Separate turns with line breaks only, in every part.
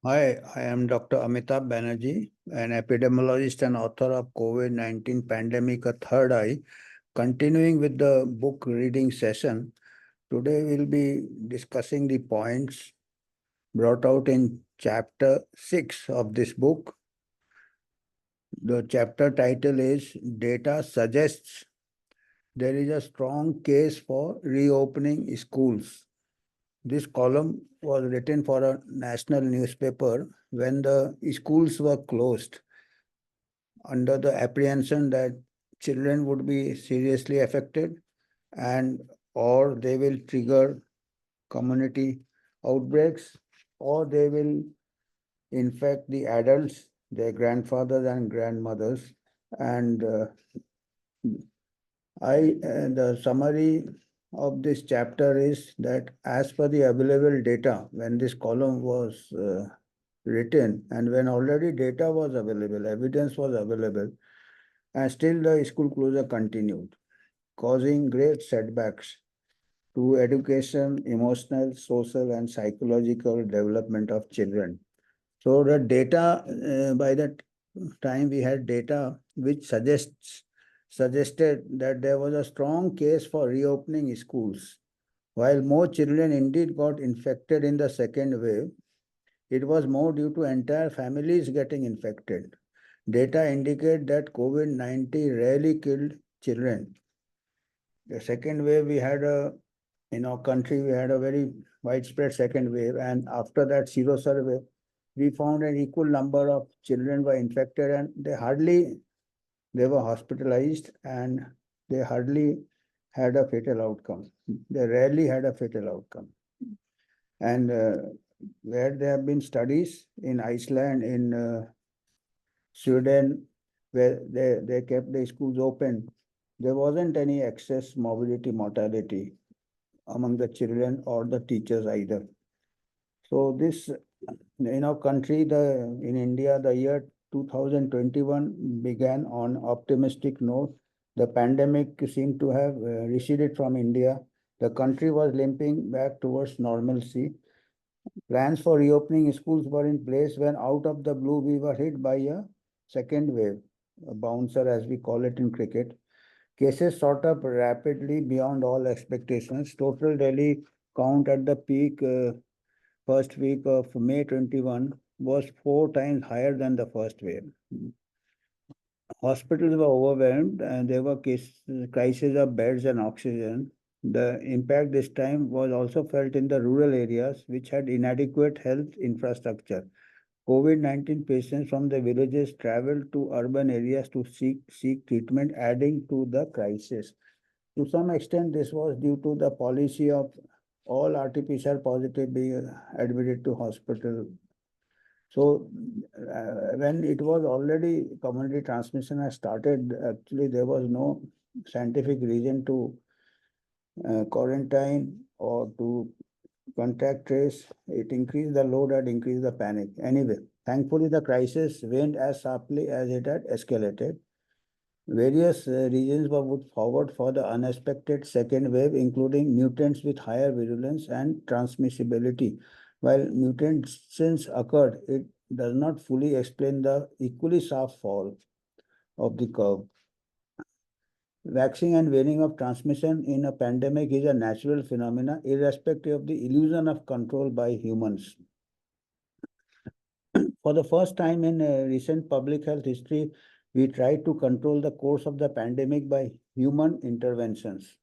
Hi, I am Dr. Amitabh Banerjee, an epidemiologist and author of COVID-19 Pandemic, A Third Eye. Continuing with the book reading session, today we'll be discussing the points brought out in chapter 6 of this book. The chapter title is Data Suggests There is a Strong Case for Reopening Schools. This column was written for a national newspaper when the schools were closed under the apprehension that children would be seriously affected and or they will trigger community outbreaks or they will infect the adults, their grandfathers and grandmothers. And the summary of this chapter is that as per the available data, when this column was written and when already data was available, evidence was available, and still the school closure continued, causing great setbacks to education, emotional, social, and psychological development of children. So the data, by that time we had data which suggested that there was a strong case for reopening schools. While more children indeed got infected in the second wave, it was more due to entire families getting infected. Data indicate that COVID-19 rarely killed children. The second wave we had in our country, we had a very widespread second wave, and after that zero survey, we found an equal number of children were infected, and they were hospitalized, and they hardly had a fatal outcome. They rarely had a fatal outcome. And where there have been studies in Iceland, in Sweden, where they kept the schools open, there wasn't any excess morbidity mortality among the children or the teachers either. So this, in our country, in India, the year 2021 began on optimistic note. The pandemic seemed to have receded from India. The country was limping back towards normalcy. Plans for reopening schools were in place when out of the blue we were hit by a second wave, a bouncer as we call it in cricket. Cases shot up rapidly beyond all expectations. Total daily count at the peak first week of May 21 was 4 times higher than the first wave. Hospitals were overwhelmed and there were crises of beds and oxygen. The impact this time was also felt in the rural areas which had inadequate health infrastructure. COVID-19 patients from the villages traveled to urban areas to seek treatment, adding to the crisis. To some extent, this was due to the policy of all RT-PCR positive being admitted to hospital. So, when it was already community transmission has started, actually there was no scientific reason to quarantine or to contact trace. It increased the load and increased the panic. Anyway, thankfully the crisis waned as sharply as it had escalated. Various regions were put forward for the unexpected second wave, including mutants with higher virulence and transmissibility. While mutations occurred, it does not fully explain the equally sharp fall of the curve. Waxing and waning of transmission in a pandemic is a natural phenomenon, irrespective of the illusion of control by humans. For the first time in recent public health history, we tried to control the course of the pandemic by human interventions.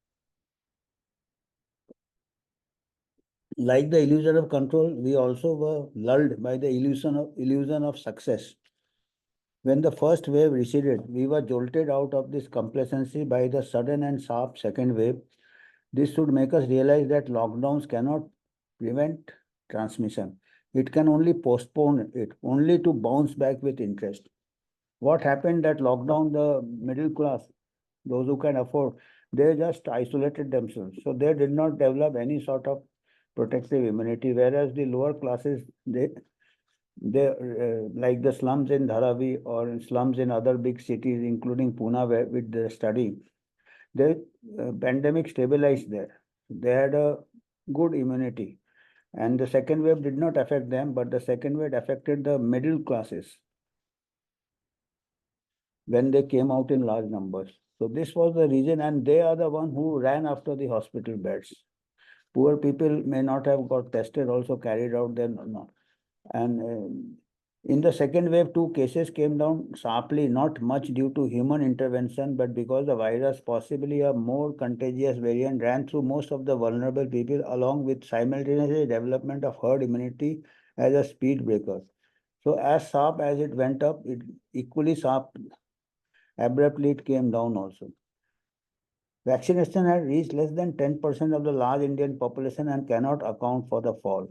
Like the illusion of control, we also were lulled by the illusion of success. When the first wave receded, we were jolted out of this complacency by the sudden and sharp second wave. This should make us realize that lockdowns cannot prevent transmission. It can only postpone it, only to bounce back with interest. What happened that lockdown, the middle class, those who can afford, they just isolated themselves. So they did not develop any sort of protective immunity, whereas the lower classes, they like the slums in Dharavi or slums in other big cities, including Pune, where with the study, the pandemic stabilized there. They had a good immunity. And the second wave did not affect them, but the second wave affected the middle classes when they came out in large numbers. So this was the reason, and they are the one who ran after the hospital beds. Poor people may not have got tested, also carried out their no. And in the second wave, two cases came down sharply, not much due to human intervention, but because the virus, possibly a more contagious variant, ran through most of the vulnerable people, along with simultaneously development of herd immunity as a speed breaker. So as sharp as it went up, it equally sharp, abruptly it came down also. Vaccination had reached less than 10% of the large Indian population and cannot account for the fall.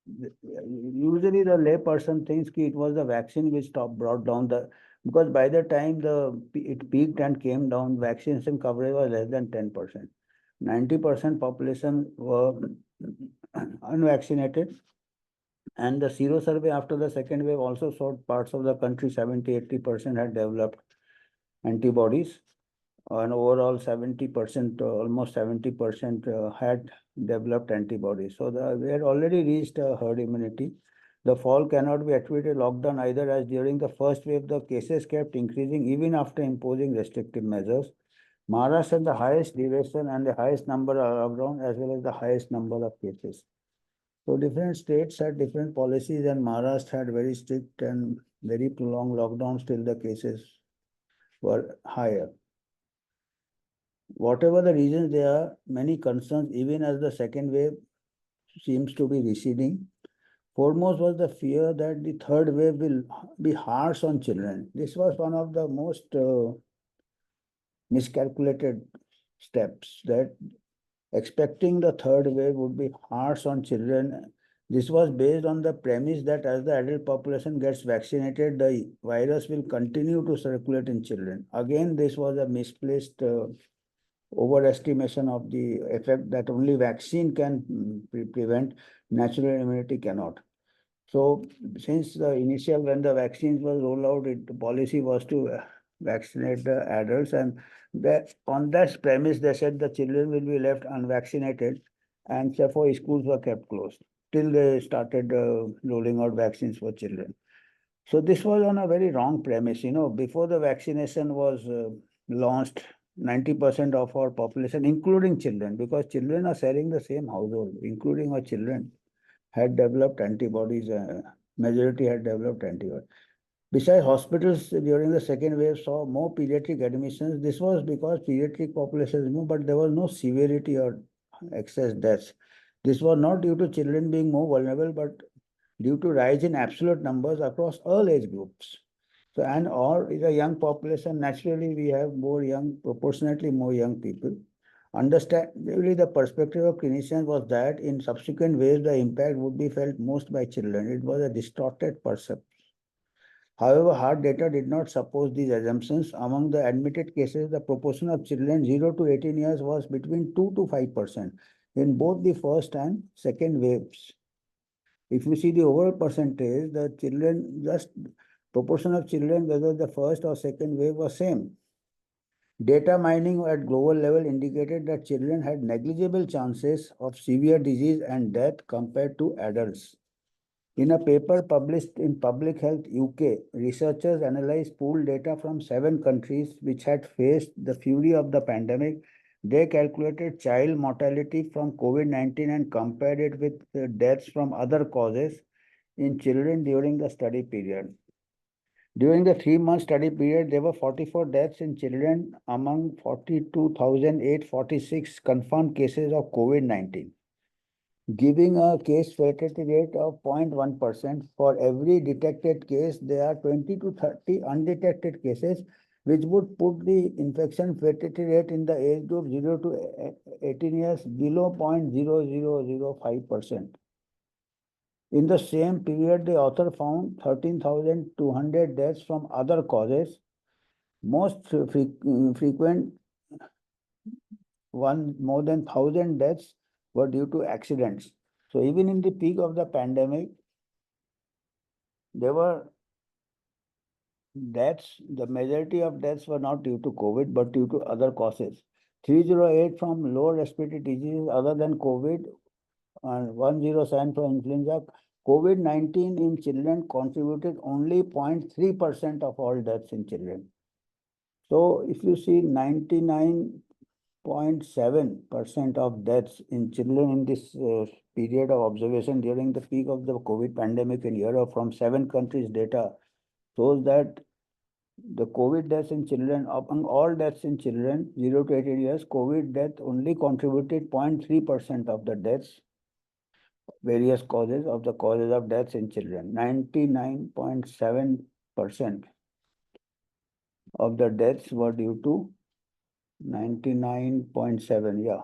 Usually the layperson thinks that it was the vaccine which brought down the, because by the time it peaked and came down, vaccination coverage was less than 10%. 90% population were unvaccinated, and the zero survey after the second wave also showed parts of the country 70-80% had developed antibodies, and overall 70%, almost 70% had developed antibodies. So we had already reached herd immunity. The fall cannot be attributed to lockdown either, as during the first wave, the cases kept increasing even after imposing restrictive measures. Maharashtra had the highest duration and the highest number of lockdown, as well as the highest number of cases. So different states had different policies, and Maharashtra had very strict and very prolonged lockdowns till the cases were higher. Whatever the reasons, there are many concerns, even as the second wave seems to be receding. Foremost was the fear that the third wave will be harsh on children. This was one of the most miscalculated steps, that expecting the third wave would be harsh on children. This was based on the premise that as the adult population gets vaccinated, the virus will continue to circulate in children. Again, this was a misplaced overestimation of the effect that only vaccine can prevent, natural immunity cannot. So since the initial, when the vaccines was rolled out, the policy was to vaccinate the adults, and on that premise, they said the children will be left unvaccinated, and therefore schools were kept closed till they started rolling out vaccines for children. So this was on a very wrong premise. Before the vaccination was launched, 90% of our population, including children, because children are sharing the same household, including our children, had developed antibodies. Majority had developed antibodies. Besides, hospitals during the second wave saw more pediatric admissions. This was because pediatric population is more, but there was no severity or excess deaths. This was not due to children being more vulnerable, but due to rise in absolute numbers across all age groups. So, and all is a young population. Naturally, we have proportionately more young people. Understandably, the perspective of clinicians was that in subsequent waves, the impact would be felt most by children. It was a distorted perception. However, hard data did not support these assumptions. Among the admitted cases, the proportion of children 0 to 18 years was between 2 to 5% in both the first and second waves. If you see the overall percentage, the children, just proportion of children, whether the first or second wave was same. Data mining at global level indicated that children had negligible chances of severe disease and death compared to adults. In a paper published in Public Health UK, researchers analyzed pooled data from 7 countries which had faced the fury of the pandemic. They calculated child mortality from COVID-19 and compared it with deaths from other causes in children during the study period. During the 3-month study period, there were 44 deaths in children among 42,846 confirmed cases of COVID-19, giving a case fatality rate of 0.1%. For every detected case, there are 20 to 30 undetected cases, which would put the infection fatality rate in the age group 0 to 18 years below 0.0005%. In the same period, the author found 13,200 deaths from other causes. Most frequent one, more than 1,000 deaths were due to accidents. So even in the peak of the pandemic, there were deaths. The majority of deaths were not due to COVID, but due to other causes. 308 from lower respiratory diseases other than COVID and 107 for influenza. COVID-19 in children contributed only 0.3% of all deaths in children. So if you see 99.7% of deaths in children in this period of observation during the peak of the COVID pandemic in Europe from 7 countries data shows that the COVID deaths in children, among all deaths in children 0 to 18 years, COVID death only contributed 0.3% of the deaths, various causes of the causes of deaths in children. 99.7% of the deaths were due to 99.7, yeah,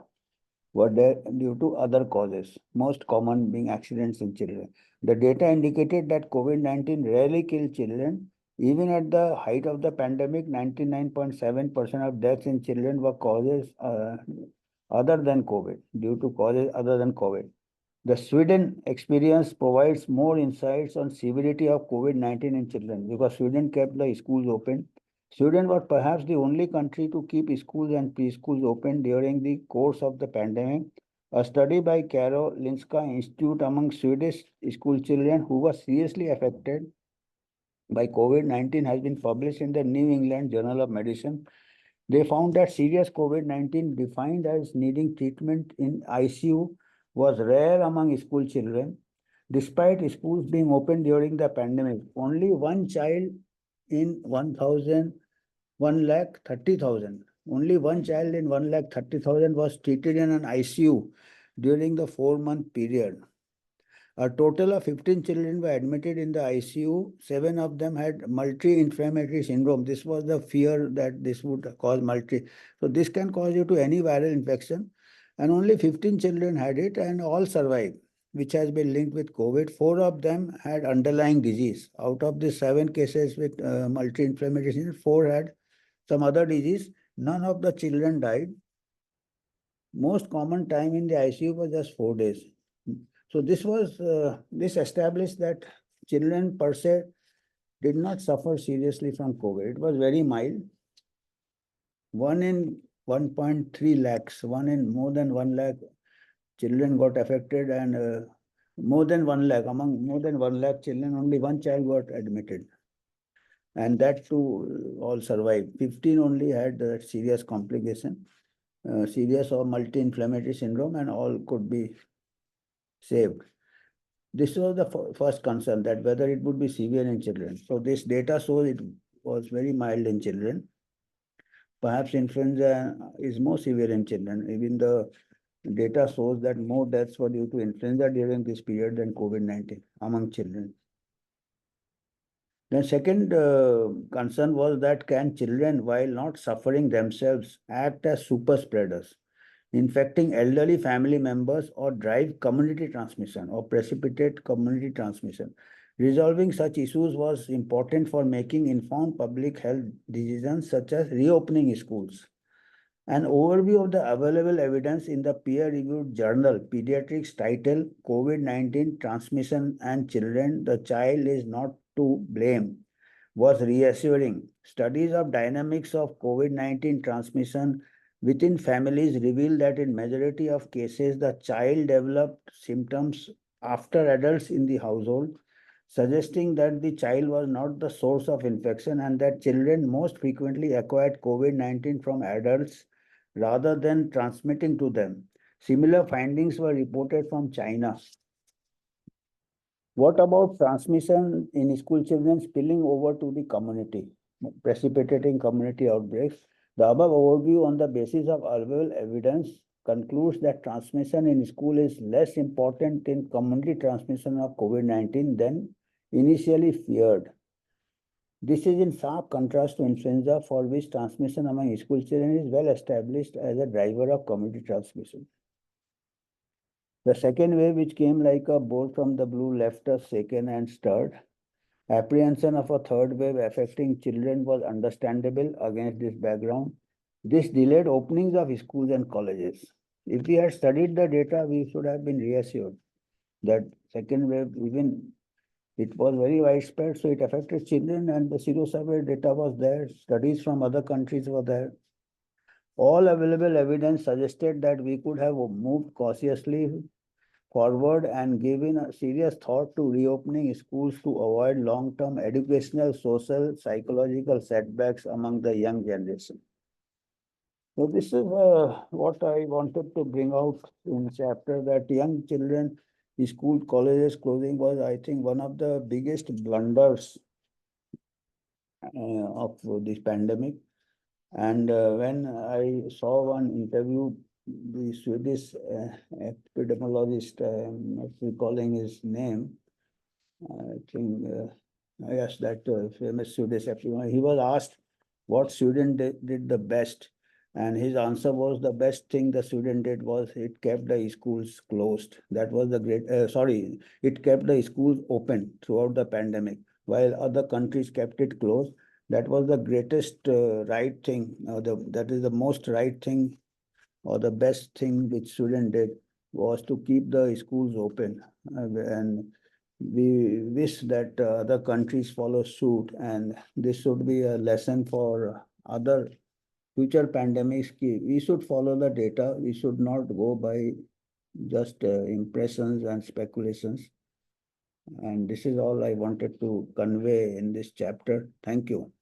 were there due to other causes, most common being accidents in children. The data indicated that COVID-19 rarely killed children. Even at the height of the pandemic, 99.7% of deaths in children were causes other than COVID, due to causes other than COVID. The Sweden experience provides more insights on severity of COVID-19 in children because Sweden kept the schools open. Sweden was perhaps the only country to keep schools and preschools open during the course of the pandemic. A study by Karolinska Institute among Swedish school children who were seriously affected by COVID-19 has been published in the New England Journal of Medicine. They found that serious COVID-19 defined as needing treatment in ICU was rare among school children. Despite schools being open during the pandemic, only one child in 1 lakh 30,000. Only one child in 1 lakh 30,000 was treated in an ICU during the 4 month period. A total of 15 children were admitted in the ICU. 7 of them had multi-inflammatory syndrome. This was the fear that this would cause multi. So this can cause you to any viral infection. And only 15 children had it and all survived, which has been linked with COVID. 4 of them had underlying disease. Out of the 7 cases with multi-inflammatory syndrome, 4 had some other disease. None of the children died. Most common time in the ICU was just 4 days. So this established that children per se did not suffer seriously from COVID. It was very mild. 1 in 1.3 lakhs, 1 in more than 1 lakh children got affected, and more than 1 lakh, among more than 1 lakh children, only one child got admitted. And that too all survived. 15 only had serious complication, serious or multi-inflammatory syndrome, and all could be saved. This was the first concern, that whether it would be severe in children. So this data shows it was very mild in children. Perhaps influenza is more severe in children. Even the data shows that more deaths were due to influenza during this period than COVID-19 among children. The second concern was that can children, while not suffering themselves, act as super spreaders, infecting elderly family members or drive community transmission or precipitate community transmission. Resolving such issues was important for making informed public health decisions such as reopening schools. An overview of the available evidence in the peer-reviewed journal Pediatrics titled COVID-19 Transmission and Children, the Child is Not to Blame was reassuring. Studies of dynamics of COVID-19 transmission within families reveal that in majority of cases, the child developed symptoms after adults in the household, suggesting that the child was not the source of infection and that children most frequently acquired COVID-19 from adults rather than transmitting to them. Similar findings were reported from China. What about transmission in school children spilling over to the community, precipitating community outbreaks? The above overview on the basis of available evidence concludes that transmission in school is less important in community transmission of COVID-19 than initially feared. This is in sharp contrast to influenza, for which transmission among school children is well established as a driver of community transmission. The second wave, which came like a bolt from the blue, left us shaken and stirred. Apprehension of a third wave affecting children was understandable against this background. This delayed openings of schools and colleges. If we had studied the data, we should have been reassured that second wave, even it was very widespread, so it affected children, and the serosurvey data was there. Studies from other countries were there. All available evidence suggested that we could have moved cautiously forward and given a serious thought to reopening schools to avoid long-term educational, social, psychological setbacks among the young generation. So this is what I wanted to bring out in chapter, that young children, school, colleges closing was, I think, one of the biggest blunders of this pandemic. And when I saw one interview, the Swedish epidemiologist, I'm not recalling his name, I think, yes, that famous Swedish epidemiologist, he was asked what student did the best. And his answer was, the best thing the student did was it kept the schools closed. That was the great, sorry, it kept the schools open throughout the pandemic, while other countries kept it closed. That was the greatest right thing, that is the most right thing or the best thing which student did, was to keep the schools open. And we wish that other countries follow suit, and this should be a lesson for other future pandemics. We should follow the data. We should not go by just impressions and speculations. And this is all I wanted to convey in this chapter. Thank you.